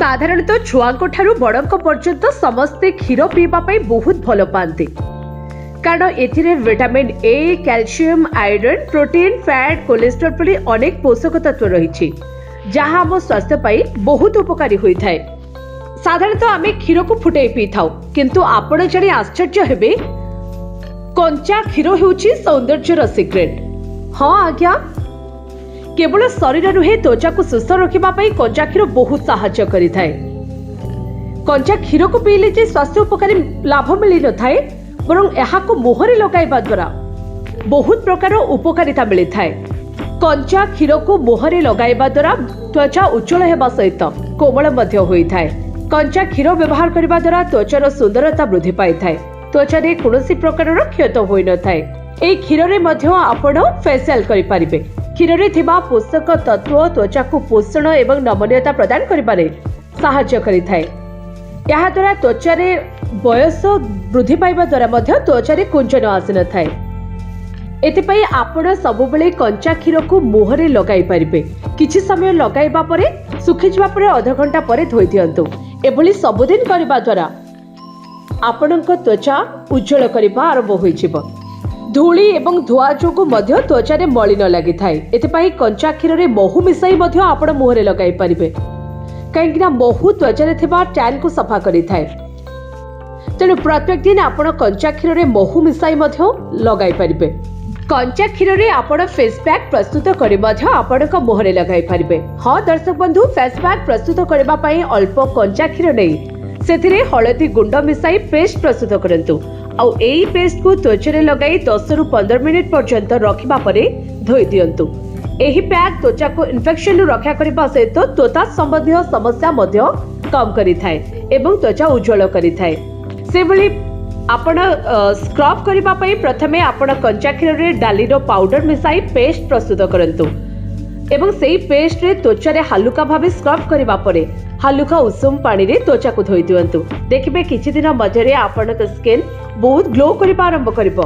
साधारणतः छुआंको ठारू बड़क पर्यंत समस्ते क्षीर पीवा बहुत भल पाती कारण एथिरे vitamin A calcium iron protein fat cholesterol परि अनेक पोषक तत्व रही जहाँ आम स्वास्थ्य पाई बहुत उपकारी होता है। साधारणतः आम क्षीर को फुटाई पी था किंतु आपण जानी आश्चर्य हेबे कंचा क्षीर होउछि सौंदर्यर सिक्रेट। हाँ आज्ञा केवल शरीर नुहे त्वचा को सुस्थ रखिबा पई कंचा क्षीर बहुत सहायता करिथाय। कंचा क्षीर को पीले जे स्वास्थ्य उपकारी लाभ मिली न थाए बरं एहाको मुहरे लगाइबा द्वारा बहुत प्रकार उपकारिता मिली थाए। कंचा क्षीर को मुहरे लगाइबा द्वारा त्वचा उज्जवल हेबा सहित कोमल मध्य होई थाए। कंचा क्षीर व्यवहार करबा द्वारा त्वचार सुंदरता वृद्धि पाई थाए। त्वचारे कोनोसी प्रकार क्षत होई न थाए। एई क्षीर रे मध्य आपण फेशियल करि पारिबे। क्षीर रे थिबा पोषक तत्व त्वचा को पोषण एवं नमनीयता प्रदान करिबारे सहायता करिथाय। या द्वारा त्वचारे बयस वृद्धि पाइबा द्वारा मध्य त्वचारे कुंचन आसी न थाए। एथिपाई आपण सबुबेले कंचा क्षीर को मुहरे लगाई पारिबे। किछि समय लगाइबा परे सुखि जिबा परे आधा घंटा परे धोई दियंतु। एभली सबुदिन करिबा द्वारा आपणक त्वचा उज्जवल करिबा आरंभ होई जिवो। धूली एवं धुआ जोगु मध्य त्वचारे मଳି न लागि थाए। एथिपाई कंचा क्षीर रे महू मिसाई मध्य आपण मुहरे लगाई पारिबे काहेकि महू त्वचारे थिबा टैन को सफा करि थाए। तेणु प्रत्येक दिन आपण कंचा क्षीर रे महू मिसाई मध्य लगाई पारिबे। कंचा क्षीर रे आपण फेस पैक प्रस्तुत करि मध्य आपणक मुहरे लगाई पारिबे। हाँ दर्शक बंधु फेस पैक प्रस्तुत करबा पई अल्प कंचा क्षीर नै सेथिरे हळदी गुंड मिसाई पेस्ट प्रस्तुत करंतु। आउ एई पेस्ट को त्वचारे लगाई 10 रु 15 मिनिट पर्यंत रखिबा परे धोई दियंतु। एही पैक त्वचा को इन्फेक्शन रु रक्षा करबा सहित त्वचा संबंधी समस्या मध्य कम करिथाय एवं त्वचा उज्जवल करिथाय। सेभली आपण स्क्रब करबा पई प्रथमे आपण कंचा क्षीर रे डालीरो पाउडर मिसाई पेस्ट प्रस्तुत करंतु एवं सेही पेस्ट रे त्वचारे हालुका भाबे स्क्रब करबा परे हालुका उषुम पानी रे त्वचा को धोई दियंतु। देखिबे किछि दिन मध्यरे आपणक स्किन बहुत ग्लो करबा आरंभ करिवो।